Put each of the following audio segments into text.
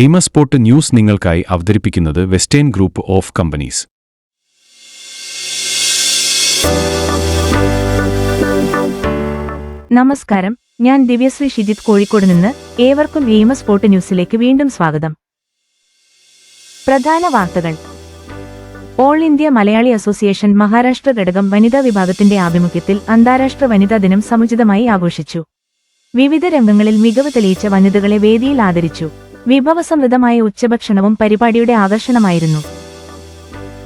AIMA spot news നിങ്ങൾക്കായി അവതരിപ്പിക്കുന്നത് western group of companies. നമസ്കാരം, ഞാൻ ദിവ്യശ്രീ ഷിജിത് കോഴിക്കോട് നിന്ന്. ഏവർക്കും എയ്മ സ്പോട്ട് ന്യൂസിലേക്ക് വീണ്ടും സ്വാഗതം. പ്രധാന വാർത്തകൾ. All India Malayali association Maharashtra ഘടകം വനിതാ വിഭാഗത്തിന്റെ ആഭിമുഖ്യത്തിൽ അന്താരാഷ്ട്ര വനിതാ ദിനം സമുചിതമായി ആഘോഷിച്ചു. വിവിധ രംഗങ്ങളിൽ മികവ് തെളിയിച്ച വനിതകളെ വേദിയിൽ ആദരിച്ചു. വിഭവസമൃദ്ധമായ ഉച്ചഭക്ഷണവും പരിപാടിയുടെ ആകർഷണമായിരുന്നു.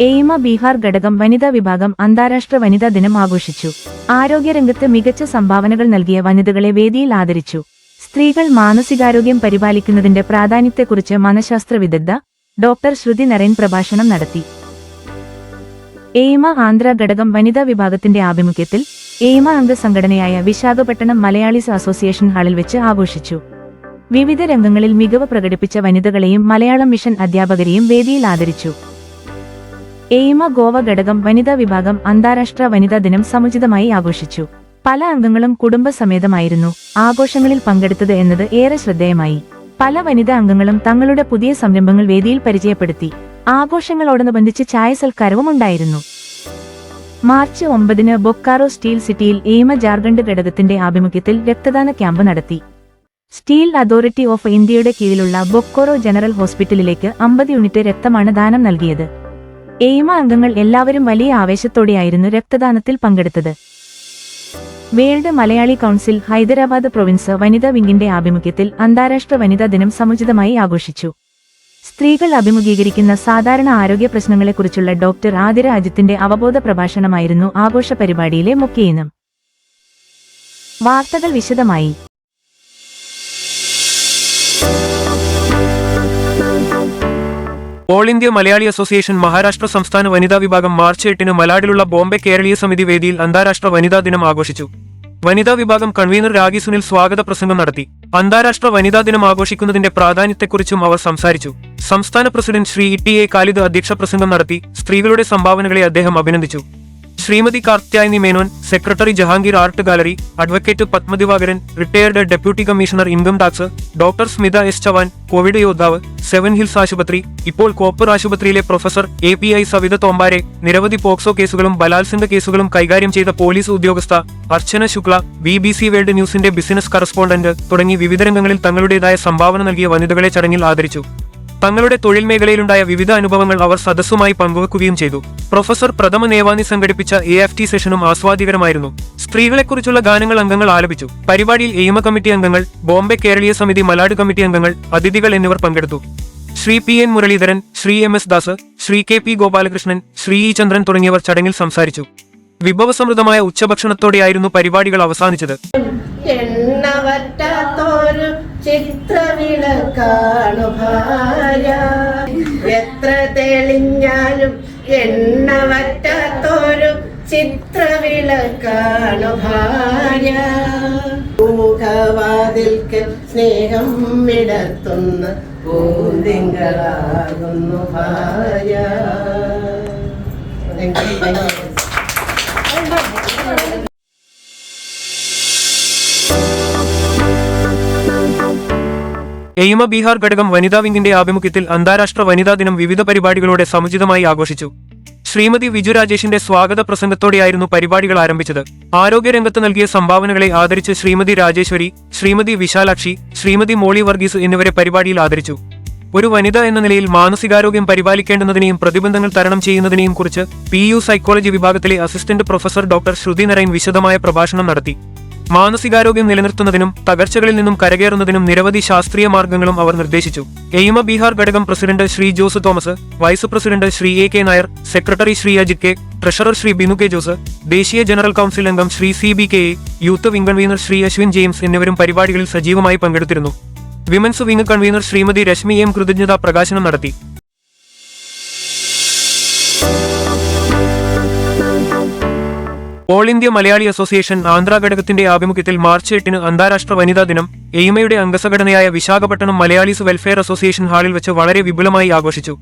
എയ്മ ബീഹാർ ഘടകം വനിതാ വിഭാഗം അന്താരാഷ്ട്ര വനിതാ ദിനം ആഘോഷിച്ചു. ആരോഗ്യരംഗത്ത് മികച്ച സംഭാവനകൾ നൽകിയ വനിതകളെ വേദിയിൽ ആദരിച്ചു. സ്ത്രീകൾ മാനസികാരോഗ്യം പരിപാലിക്കുന്നതിന്റെ പ്രാധാന്യത്തെക്കുറിച്ച് മനഃശാസ്ത്ര വിദഗ്ധ ഡോക്ടർ ശ്രുതി നരൈൻ പ്രഭാഷണം നടത്തി. എയ്മ ആന്ധ്ര ഘടകം വനിതാ വിഭാഗത്തിന്റെ ആഭിമുഖ്യത്തിൽ എയ്മ അംഗസംഘടനയായ വിശാഖപട്ടണം മലയാളീസ് അസോസിയേഷൻ ഹാളിൽ വെച്ച് ആഘോഷിച്ചു. വിവിധ രംഗങ്ങളിൽ മികവ് പ്രകടിപ്പിച്ച വനിതകളെയും മലയാളം മിഷൻ അധ്യാപകരെയും വേദിയിൽ ആദരിച്ചു. എയ്മ ഗോവ ഘടകം വനിതാ വിഭാഗം അന്താരാഷ്ട്ര വനിതാ ദിനം സമുചിതമായി ആഘോഷിച്ചു. പല അംഗങ്ങളും കുടുംബസമേതമായിരുന്നു ആഘോഷങ്ങളിൽ പങ്കെടുത്തത് എന്നത് ഏറെ ശ്രദ്ധേയമായി. പല വനിതാ അംഗങ്ങളും തങ്ങളുടെ പുതിയ സംരംഭങ്ങൾ വേദിയിൽ പരിചയപ്പെടുത്തി. ആഘോഷങ്ങളോടനുബന്ധിച്ച് ചായ സൽക്കാരവും ഉണ്ടായിരുന്നു. മാർച്ച് 9 ബൊക്കാറോ സ്റ്റീൽ സിറ്റിയിൽ എയ്മ ജാർഖണ്ഡ് ഘടകത്തിന്റെ ആഭിമുഖ്യത്തിൽ രക്തദാന ക്യാമ്പ് നടത്തി. സ്റ്റീൽ അതോറിറ്റി ഓഫ് ഇന്ത്യയുടെ കീഴിലുള്ള ബൊക്കോറോ ജനറൽ ഹോസ്പിറ്റലിലേക്ക് 50 യൂണിറ്റ് രക്തമാണ് ദാനം നൽകിയത്. എയ്മ അംഗങ്ങൾ എല്ലാവരും വലിയ ആവേശത്തോടെയായിരുന്നു രക്തദാനത്തിൽ പങ്കെടുത്തത്. World Malayali council Hyderabad province വനിതാ വിംഗിന്റെ ആഭിമുഖ്യത്തിൽ അന്താരാഷ്ട്ര വനിതാ ദിനം സമുചിതമായി ആഘോഷിച്ചു. സ്ത്രീകൾ അഭിമുഖീകരിക്കുന്ന സാധാരണ ആരോഗ്യ പ്രശ്നങ്ങളെക്കുറിച്ചുള്ള ഡോക്ടർ ആതിര അജിത്തിന്റെ അവബോധ പ്രഭാഷണമായിരുന്നു ആഘോഷ പരിപാടിയിലെ മുഖ്യ ഇനം. വാർത്തകൾ വിശദമായി. All India Malayali association Maharashtra സംസ്ഥാന വനിതാ വിഭാഗം മാർച്ച് 8 മലാഡിലുള്ള ബോംബെ കേരളീയ സമിതി വേദിയിൽ അന്താരാഷ്ട്ര വനിതാ ദിനം ആഘോഷിച്ചു. വനിതാ വിഭാഗം കൺവീനർ രാഗി സുനിൽ സ്വാഗത പ്രസംഗം നടത്തി. അന്താരാഷ്ട്ര വനിതാ ദിനം ആഘോഷിക്കുന്നതിന്റെ പ്രാധാന്യത്തെക്കുറിച്ചും അവർ സംസാരിച്ചു. സംസ്ഥാന പ്രസിഡന്റ് ശ്രീ ടി.എ. ഖാലിദ് അധ്യക്ഷ പ്രസംഗം നടത്തി. സ്ത്രീകളുടെ സംഭാവനകളെ അദ്ദേഹം അഭിനന്ദിച്ചു. Shrimati Karthyayani Menon, secretary Jehangir art gallery, advocate Padmadivakaran, retired deputy commissioner income tax, doctor Smita S Chavan, Covid യോദ്ധാവ്, സെവൻ ഹിൽസ് ആശുപത്രി, ഇപ്പോൾ കോപ്പർ ആശുപത്രിയിലെ പ്രൊഫസർ API സവിത തോമ്പാരെ, നിരവധി പോക്സോ കേസുകളും ബലാത്സംഗ കേസുകളും കൈകാര്യം ചെയ്ത പോലീസ് ഉദ്യോഗസ്ഥ അർച്ചന ശുക്ല, BBC വേൾഡ് ന്യൂസിന്റെ ബിസിനസ് കറസ്പോണ്ടന്റ് തുടങ്ങി വിവിധ രംഗങ്ങളിൽ തങ്ങളുടേതായ സംഭാവന നൽകിയ വനിതകളെ ചടങ്ങിൽ ആദരിച്ചു. തങ്ങളുടെ തൊഴിൽ മേഖലയിലുണ്ടായ വിവിധ അനുഭവങ്ങൾ അവർ സദസ്സുമായി പങ്കുവെക്കുകയും ചെയ്തു. പ്രൊഫസർ പ്രഥമ നേവാനി സംഘടിപ്പിച്ച AFT സെഷനും ആസ്വാദികരമായിരുന്നു. സ്ത്രീകളെക്കുറിച്ചുള്ള ഗാനങ്ങൾ അംഗങ്ങൾ ആലപിച്ചു. പരിപാടിയിൽ എയ്മ കമ്മിറ്റി അംഗങ്ങൾ, ബോംബെ കേരളീയ സമിതി മലാഡ് കമ്മിറ്റി അംഗങ്ങൾ, അതിഥികൾ എന്നിവർ പങ്കെടുത്തു. Shri PN Muraleedharan, Shri MS Das, Shri KP Gopalakrishnan, Shri E ചന്ദ്രൻ തുടങ്ങിയവർ ചടങ്ങിൽ സംസാരിച്ചു. വിഭവസമൃദ്ധമായ ഉച്ചഭക്ഷണത്തോടെയായിരുന്നു പരിപാടികൾ അവസാനിച്ചത്. എണ്ണവറ്റാത്തൊരു ചിത്രവിളക്കാണു ഭാര്യ, എത്ര തെളിഞ്ഞാലും എണ്ണവറ്റാത്തൊരു ചിത്രവിളക്കാണു ഭാര്യ, മുഖവാതിൽക്കൽ സ്നേഹം വിടർത്തുന്ന പൂന്തിങ്കളാകുന്നു ഭാര്യ. എയ്മ ബീഹാർ ഘടകം വനിതാ വിംഗിന്റെ ആഭിമുഖ്യത്തിൽ അന്താരാഷ്ട്ര വനിതാ ദിനം വിവിധ പരിപാടികളോടെ സമുചിതമായി ആഘോഷിച്ചു. ശ്രീമതി വിജു രാജേഷിന്റെ സ്വാഗത പ്രസംഗത്തോടെയായിരുന്നു പരിപാടികൾ ആരംഭിച്ചത്. ആരോഗ്യരംഗത്ത് നൽകിയ സംഭാവനകളെ ആദരിച്ച് ശ്രീമതി രാജേശ്വരി, ശ്രീമതി വിശാലാക്ഷി, ശ്രീമതി മോളി വർഗീസ് എന്നിവരെ പരിപാടിയിൽ ആദരിച്ചു. ഒരു വനിത എന്ന നിലയിൽ മാനസികാരോഗ്യം പരിപാലിക്കേണ്ടുന്നതിനെയും പ്രതിബന്ധങ്ങൾ തരണം ചെയ്യുന്നതിനെയും കുറിച്ച് PU സൈക്കോളജി വിഭാഗത്തിലെ അസിസ്റ്റന്റ് പ്രൊഫസർ ഡോക്ടർ ശ്രുതി നരൈൻ വിശദമായ പ്രഭാഷണം നടത്തി. മാനസികാരോഗ്യം നിലനിർത്തുന്നതിനും തകർച്ചകളിൽ നിന്നും കരകയറുന്നതിനും നിരവധി ശാസ്ത്രീയ മാർഗങ്ങളും അവർ നിർദ്ദേശിച്ചു. എയ്മ ബീഹാർ ഘടകം president Shri Jose Thomas, vice president Shri AK Nair, secretary Shri Ajith K, treasurer Shri Binu K Jose, ദേശീയ ജനറൽ കൌൺസിൽ അംഗം Shri CB KA, youth wing convener Shri Ashwin James എന്നിവരും പരിപാടികളിൽ സജീവമായി പങ്കെടുത്തിരുന്നു. Women's wing convener Shrimati Rashmi M കൃതജ്ഞതാ പ്രകാശനം നടത്തി. All India Malayali association Andhra ഘടകത്തിന്റെ ആഭിമുഖ്യത്തിൽ മാർച്ച് 8 അന്താരാഷ്ട്ര വനിതാ ദിനം എയ്മയുടെ അംഗസംഘടനയായ വിശാഖപട്ടണം മലയാളീസ് വെൽഫെയർ അസോസിയേഷൻ ഹാളിൽ വെച്ച് വളരെ വിപുലമായി ആഘോഷിച്ചു.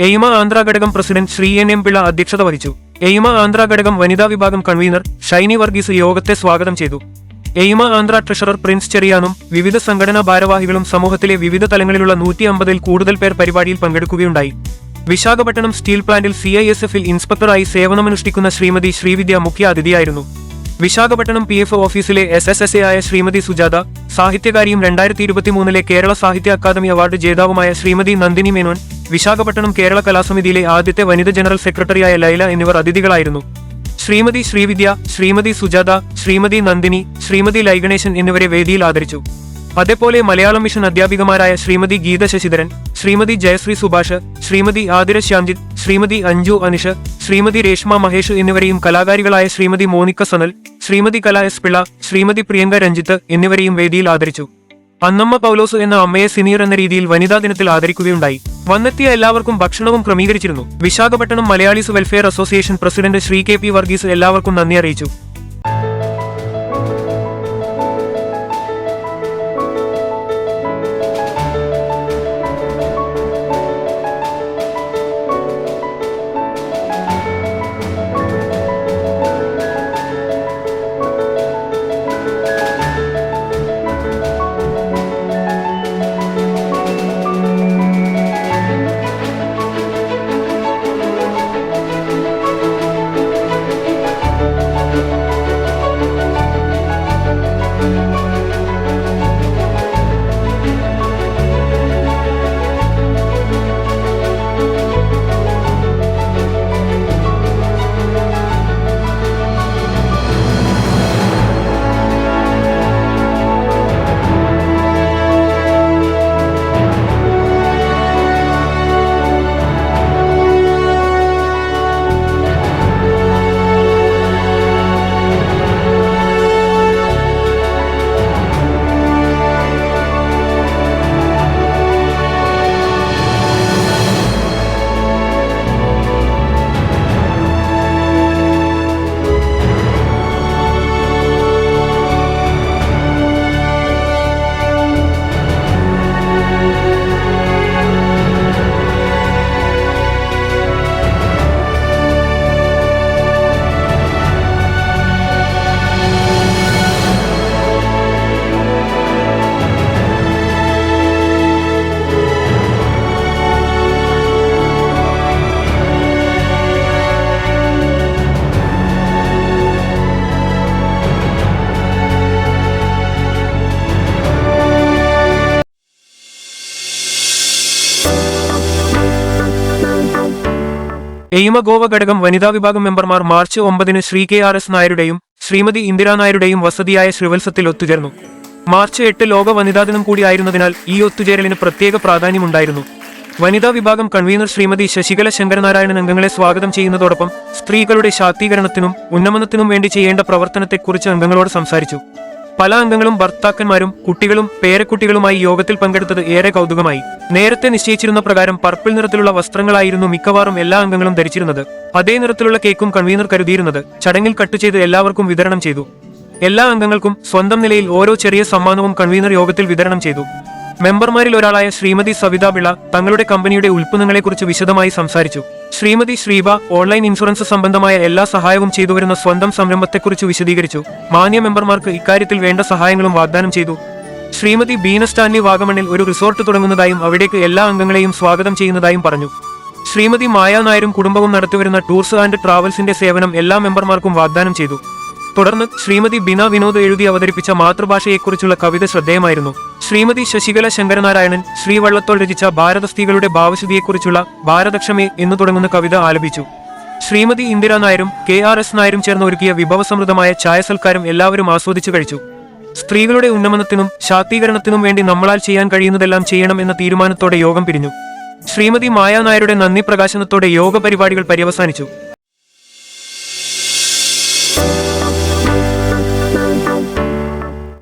എയ്മ ആന്ധ്ര ഘടകം പ്രസിഡന്റ് ശ്രീ NM പിള്ള അധ്യക്ഷത വഹിച്ചു. എയ്മ ആന്ധ്ര ഘടകം വനിതാ വിഭാഗം കൺവീനർ ഷൈനി വർഗീസ് യോഗത്തെ സ്വാഗതം ചെയ്തു. എയിമ ആന്ധ്ര ട്രഷറർ പ്രിൻസ് ചെറിയാനും വിവിധ സംഘടനാ ഭാരവാഹികളും സമൂഹത്തിലെ വിവിധ തലങ്ങളിലുള്ള 150-ൽ കൂടുതൽ പേർ പരിപാടിയിൽ പങ്കെടുക്കുകയുണ്ടായി. വിശാഖപട്ടണം സ്റ്റീൽ പ്ലാന്റിൽ CISF-ൽ ഇൻസ്പെക്ടറായി സേവനമനുഷ്ഠിക്കുന്ന ശ്രീമതി ശ്രീവിദ്യ മുഖ്യ അതിഥിയായിരുന്നു. വിശാഖപട്ടണം PF ഓഫീസിലെ SSSA ആയ ശ്രീമതി സുജാത, സാഹിത്യകാരിയും 2023-ലെ കേരള സാഹിത്യ അക്കാദമി അവാർഡ് ജേതാവുമായ ശ്രീമതി നന്ദിനി മേനോൻ, വിശാഖപട്ടണം കേരള കലാസമിതിയിലെ ആദ്യത്തെ വനിത ജനറൽ സെക്രട്ടറിയായ ലൈല എന്നിവർ അതിഥികളായിരുന്നു. ശ്രീമതി ശ്രീവിദ്യ, ശ്രീമതി സുജാത, ശ്രീമതി നന്ദിനി, ശ്രീമതി ലൈഗണേശൻ എന്നിവരെ വേദിയിൽ ആദരിച്ചു. അതേപോലെ മലയാളം മിഷൻ അധ്യാപികമാരായ ശ്രീമതി ഗീത ശശിധരൻ, ശ്രീമതി ജയശ്രീ സുഭാഷ്, ശ്രീമതി ആതിര ശ്യാംജിത്ത്, ശ്രീമതി അഞ്ജു അനിഷ്, ശ്രീമതി രേഷ്മ മഹേഷ് എന്നിവരെയും കലാകാരികളായ ശ്രീമതി മോനിക്ക സനൽ, ശ്രീമതി കല എസ് പിള്ള, ശ്രീമതി പ്രിയങ്ക രഞ്ജിത്ത് എന്നിവരെയും വേദിയിൽ ആദരിച്ചു. അന്നമ്മ പൗലോസ് എന്ന അമ്മയെ സിനിയർ എന്ന രീതിയിൽ വനിതാ ദിനത്തിൽ ആദരിക്കുകയുണ്ടായി. വന്നെത്തിയ എല്ലാവർക്കും ഭക്ഷണവും ക്രമീകരിച്ചിരുന്നു. Visakhapatnam Malayalees welfare association president Shri KP Varghese എല്ലാവർക്കും നന്ദി അറിയിച്ചു. എയിമ ഗോവ ഘടകം വനിതാ വിഭാഗം മെമ്പർമാർ മാർച്ച് 9-ന് ശ്രീ KRS നായരുടെയും ശ്രീമതി ഇന്ദിരാ നായരുടെയും വസതിയായ ശ്രീവത്സത്തിൽ ഒത്തുചേർന്നു. മാർച്ച് 8 ലോക വനിതാ ദിനം കൂടിയായിരുന്നതിനാൽ ഈ ഒത്തുചേരലിന് പ്രത്യേക പ്രാധാന്യമുണ്ടായിരുന്നു. വനിതാ വിഭാഗം കൺവീനർ ശ്രീമതി ശശികല ശങ്കരനാരായണൻ അംഗങ്ങളെ സ്വാഗതം ചെയ്യുന്നതോടൊപ്പം സ്ത്രീകളുടെ ശാക്തീകരണത്തിനും ഉന്നമനത്തിനും വേണ്ടി ചെയ്യേണ്ട പ്രവർത്തനത്തെക്കുറിച്ച് അംഗങ്ങളോട് സംസാരിച്ചു. പല അംഗങ്ങളും ഭർത്താക്കന്മാരും കുട്ടികളും പേരക്കുട്ടികളുമായി യോഗത്തിൽ പങ്കെടുത്തത് ഏറെ കൗതുകമായി. നേരത്തെ നിശ്ചയിച്ചിരുന്ന പ്രകാരം പർപ്പിൾ നിറത്തിലുള്ള വസ്ത്രങ്ങളായിരുന്നു മിക്കവാറും എല്ലാ അംഗങ്ങളും ധരിച്ചിരുന്നത്. അതേ നിറത്തിലുള്ള കേക്കും കൺവീനർ കരുതിയിരുന്നത്. ചടങ്ങിൽ കട്ട് ചെയ്ത് എല്ലാവർക്കും വിതരണം ചെയ്തു. എല്ലാ അംഗങ്ങൾക്കും സ്വന്തം നിലയിൽ ഓരോ ചെറിയ സമ്മാനവും കൺവീനർ യോഗത്തിൽ വിതരണം ചെയ്തു. മെമ്പർമാരിൽ ഒരാളായ ശ്രീമതി സവിത പിള്ള തങ്ങളുടെ കമ്പനിയുടെ ഉൽപ്പന്നങ്ങളെക്കുറിച്ച് വിശദമായി സംസാരിച്ചു. ശ്രീമതി ശ്രീബ ഓൺലൈൻ ഇൻഷുറൻസ് സംബന്ധമായ എല്ലാ സഹായവും ചെയ്തുവരുന്ന സ്വന്തം സംരംഭത്തെക്കുറിച്ച് വിശദീകരിച്ചു. മാന്യ മെമ്പർമാർക്ക് ഇക്കാര്യത്തിൽ വേണ്ട സഹായങ്ങളും വാഗ്ദാനം ചെയ്തു. ശ്രീമതി ബീന സ്റ്റാൻലി വാഗമണിൽ ഒരു റിസോർട്ട് തുടങ്ങുന്നതായും അവിടേക്ക് എല്ലാ അംഗങ്ങളെയും സ്വാഗതം ചെയ്യുന്നതായും പറഞ്ഞു. ശ്രീമതി മായ നായരും കുടുംബവും നടത്തിവരുന്ന ടൂർസ് ആൻഡ് ട്രാവൽസിന്റെ സേവനം എല്ലാ മെമ്പർമാർക്കും വാഗ്ദാനം ചെയ്തു. തുടർന്ന് ശ്രീമതി ബിന വിനോദ് എഴുതി അവതരിപ്പിച്ച മാതൃഭാഷയെക്കുറിച്ചുള്ള കവിത ശ്രദ്ധേയമായിരുന്നു. ശ്രീമതി ശശികല ശങ്കരനാരായണൻ ശ്രീവള്ളത്തോൾ രചിച്ച ഭാരതസ്ഥിതികളുടെ ഭാവശുദ്ധിയെക്കുറിച്ചുള്ള ഭാരതക്ഷമേ എന്നു തുടങ്ങുന്ന കവിത ആലപിച്ചു. ശ്രീമതി ഇന്ദിരാ നായരും KRS നായരും ചേർന്ന് ഒരുക്കിയ വിഭവസമൃദ്ധമായ ചായസൽക്കാരം എല്ലാവരും ആസ്വദിച്ചു കഴിച്ചു. സ്ത്രീകളുടെ ഉന്നമനത്തിനും ശാക്തീകരണത്തിനും വേണ്ടി നമ്മളാൽ ചെയ്യാൻ കഴിയുന്നതെല്ലാം ചെയ്യണം എന്ന തീരുമാനത്തോടെ യോഗം പിരിഞ്ഞു. ശ്രീമതി മായ നായരുടെ നന്ദി പ്രകാശനത്തോടെ യോഗ പരിപാടികൾ പര്യവസാനിച്ചു.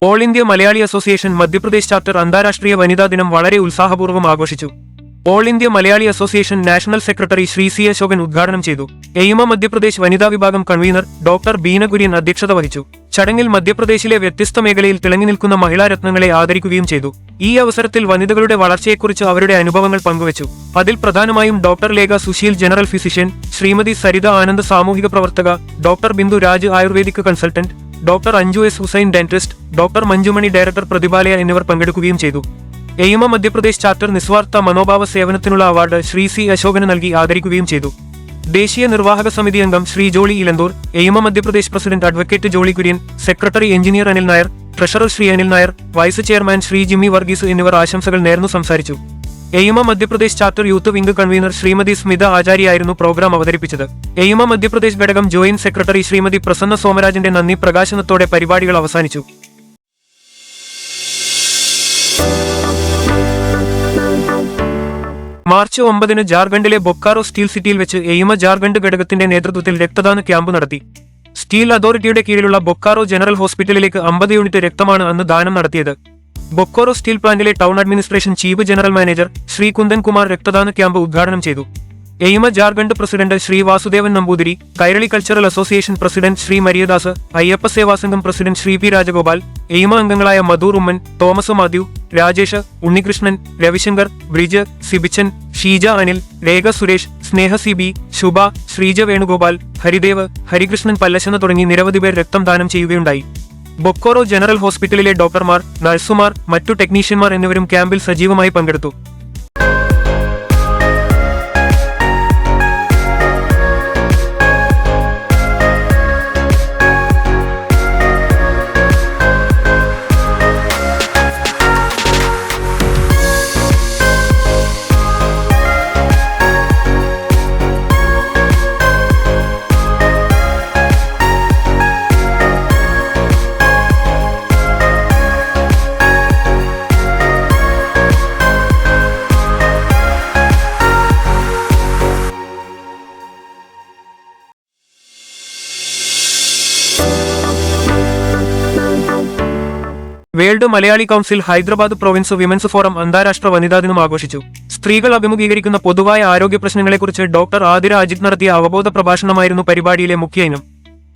All India Malayali association Madhya Pradesh chapter അന്താരാഷ്ട്രീയ വനിതാ ദിനം വളരെ ഉത്സാഹപൂർവ്വം ആഘോഷിച്ചു. All India Malayali association national secretary Shri C Ashokan ഉദ്ഘാടനം ചെയ്തു. എയിമ മധ്യപ്രദേശ് വനിതാ വിഭാഗം കൺവീനർ ഡോക്ടർ ബീന കുര്യൻ അധ്യക്ഷത വഹിച്ചു. ചടങ്ങിൽ മധ്യപ്രദേശിലെ വ്യത്യസ്ത മേഖലയിൽ തിളങ്ങി നിൽക്കുന്ന മഹിളാരത്നങ്ങളെ ആദരിക്കുകയും ചെയ്തു. ഈ അവസരത്തിൽ വനിതകളുടെ വളർച്ചയെക്കുറിച്ച് അവരുടെ അനുഭവങ്ങൾ പങ്കുവച്ചു. അതിൽ പ്രധാനമായും doctor Lekha Susheel general physician, Shrimati Saritha Anand സാമൂഹിക പ്രവർത്തക, doctor Bindu Raj ayurvedic consultant, doctor Anju S Hussain dentist, doctor Manjumani director Pratibhalaya എന്നിവർ പങ്കെടുക്കുകയും ചെയ്തു. എയിമ മധ്യപ്രദേശ് ചാപ്റ്റർ നിസ്വാർത്ഥ മനോഭാവ സേവനത്തിനുള്ള അവാർഡ് ശ്രീ സി അശോകന് നൽകി ആദരിക്കുകയും ചെയ്തു. ദേശീയ നിർവാഹക സമിതി അംഗം Shri Jolly Elanthoor, AIMA Madhya Pradesh president advocate Jolly Kurian, secretary engineer Anil Nair, treasurer Shri Anil Nair, vice chairman Shri Jimmy Varghese എന്നിവർ ആശംസകൾ നേർന്നു സംസാരിച്ചു. AIMA Madhya Pradesh chapter youth wing convener Shrimati Smitha ആചാര്യായിരുന്നു പ്രോഗ്രാം അവതരിപ്പിച്ചത്. എയിമ മധ്യപ്രദേശ് ഘടകം ജോയിന്റ് സെക്രട്ടറി ശ്രീമതി പ്രസന്ന സോമരാജന്റെ നന്ദി പ്രകാശനത്തോടെ പരിപാടികൾ അവസാനിച്ചു. മാർച്ച് 9 ജാർഖണ്ഡിലെ ബൊക്കാറോ സ്റ്റീൽ സിറ്റിയിൽ വെച്ച് എയിമ ജാർഖണ്ഡ് ഘടകത്തിന്റെ നേതൃത്വത്തിൽ രക്തദാന ക്യാമ്പ് നടത്തി. സ്റ്റീൽ അതോറിറ്റിയുടെ കീഴിലുള്ള ബൊക്കാറോ ജനറൽ ഹോസ്പിറ്റലിലേക്ക് 50 യൂണിറ്റ് രക്തമാണ് അന്ന് ദാനം നടത്തിയത്. ബൊക്കാറോ സ്റ്റീൽ പ്ലാന്റിലെ town administration chief general manager Shri Kundan Kumar രക്തദാന ക്യാമ്പ് ഉദ്ഘാടനം ചെയ്തു. AIMA Jharkhand president Shri Vasudevan Namboothiri, Kairali cultural association president Shri Mariadas, Ayyappa Seva Sangham president Shri P Rajagopal, AIMA അംഗങ്ങളായ മധൂർ ഉമ്മൻ, തോമസ് മാത്യു, രാജേഷ്, ഉണ്ണികൃഷ്ണൻ, രവിശങ്കർ, ബ്രിജ്, സിബിച്ചൻ, ഷീജ അനിൽ, രേഖ സുരേഷ്, സ്നേഹ സിബി, ശുഭ, ശ്രീജ വേണുഗോപാൽ, ഹരിദേവ്, ഹരികൃഷ്ണൻ പല്ലശന തുടങ്ങി നിരവധി പേർ രക്തം ദാനം ചെയ്യുകയുണ്ടായി. ബൊക്കോറോ ജനറൽ ഹോസ്പിറ്റലിലെ ഡോക്ടർമാർ, നഴ്സുമാർ, മറ്റു ടെക്നീഷ്യന്മാർ എന്നിവരും ക്യാമ്പിൽ സജീവമായി പങ്കെടുത്തു. World Malayali council Hyderabad province women's forum അന്താരാഷ്ട്ര വനിതാ ദിനം ആഘോഷിച്ചു. സ്ത്രീകൾ അഭിമുഖീകരിക്കുന്ന പൊതുവായ ആരോഗ്യ പ്രശ്നങ്ങളെക്കുറിച്ച് ഡോക്ടർ ആതിര അജിത് നടത്തിയ അവബോധ പ്രഭാഷണമായിരുന്നു പരിപാടിയിലെ മുഖ്യ ഇനം.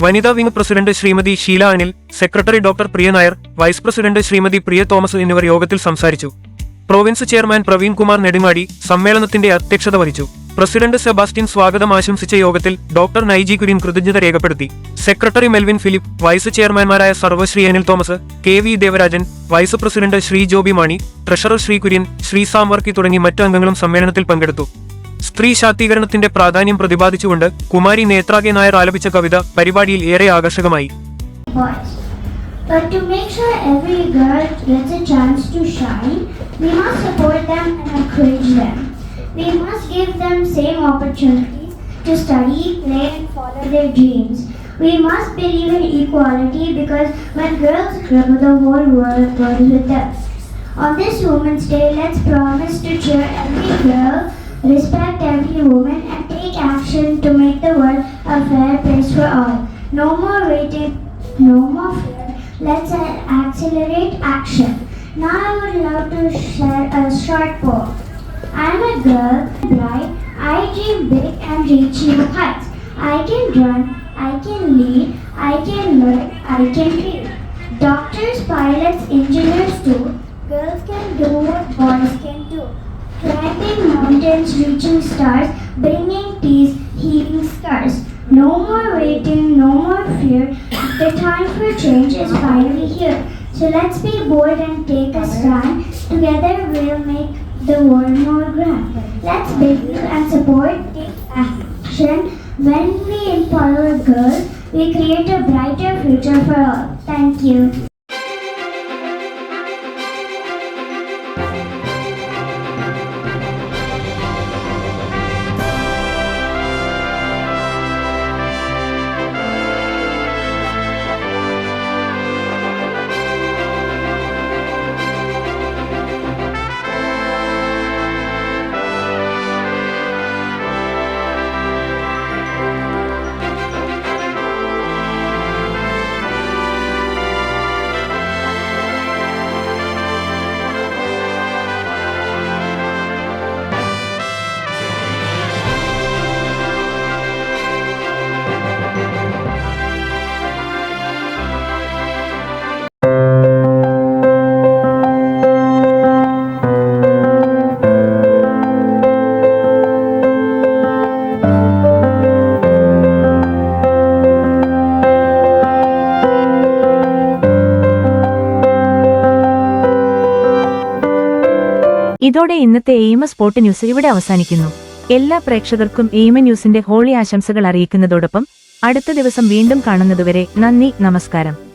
വനിതാ wing president Shrimati Sheela Anil, secretary doctor Priya Nair, vice president Shrimati Priya Thomas എന്നിവർ യോഗത്തിൽ സംസാരിച്ചു. പ്രൊവിൻസ് ചെയർമാൻ പ്രവീൺ കുമാർ നെടുങ്ങാടി സമ്മേളനത്തിന്റെ അധ്യക്ഷത വഹിച്ചു. പ്രസിഡന്റ് സെബാസ്റ്റ്യൻ സ്വാഗതം ആശംസിച്ച യോഗത്തിൽ ഡോക്ടർ നൈജി കുര്യൻ കൃതജ്ഞത രേഖപ്പെടുത്തി. സെക്രട്ടറി മെൽവിൻ ഫിലിപ്പ്, വൈസ് ചെയർമാൻമാരായ Sarvashri Anil Thomas, K V Devarajan, vice president Shri Joby Mani, treasurer Shri Kurian, Shri Samvarkey തുടങ്ങി മറ്റു അംഗങ്ങളും സമ്മേളനത്തിൽ പങ്കെടുത്തു. സ്ത്രീ ശാക്തീകരണത്തിന്റെ പ്രാധാന്യം പ്രതിപാദിച്ചുകൊണ്ട് കുമാരി നേത്രാകെ നായർ ആലപിച്ച കവിത പരിപാടിയിൽ ഏറെ ആകർഷകമായി. But to make sure every girl gets a chance to shine, we must support them and encourage them. We must give them same opportunities to study, play and follow their dreams. We must believe in equality because when girls grow, the whole world grows with them. On this Women's Day, let's promise to cheer every girl, respect every woman and take action to make the world a fair place for all. No more waiting, no more fear. Let's accelerate action. Now I would love to share a short poem. I'm a girl, bright, I dream big and reach new heights. I can run, I can lead, I can learn, I can read. Doctors, pilots, engineers too. Girls can do what boys can do. Climbing mountains, reaching stars, bringing peace, healing scars. No more waiting, no more fear. The time for change is finally here. So let's be bold and take a stand. Together we'll make the world more grand. Let's believe and support, take action. When we empower girls, we create a brighter future for all. Thank you. ഇതോടെ ഇന്നത്തെ എയിമ spot news ഇവിടെ അവസാനിക്കുന്നു. എല്ലാ പ്രേക്ഷകർക്കും എയിമ ന്യൂസിന്റെ holy ആശംസകൾ അറിയിക്കുന്നതോടൊപ്പം അടുത്ത ദിവസം വീണ്ടും കാണുന്നതുവരെ നന്ദി, നമസ്കാരം.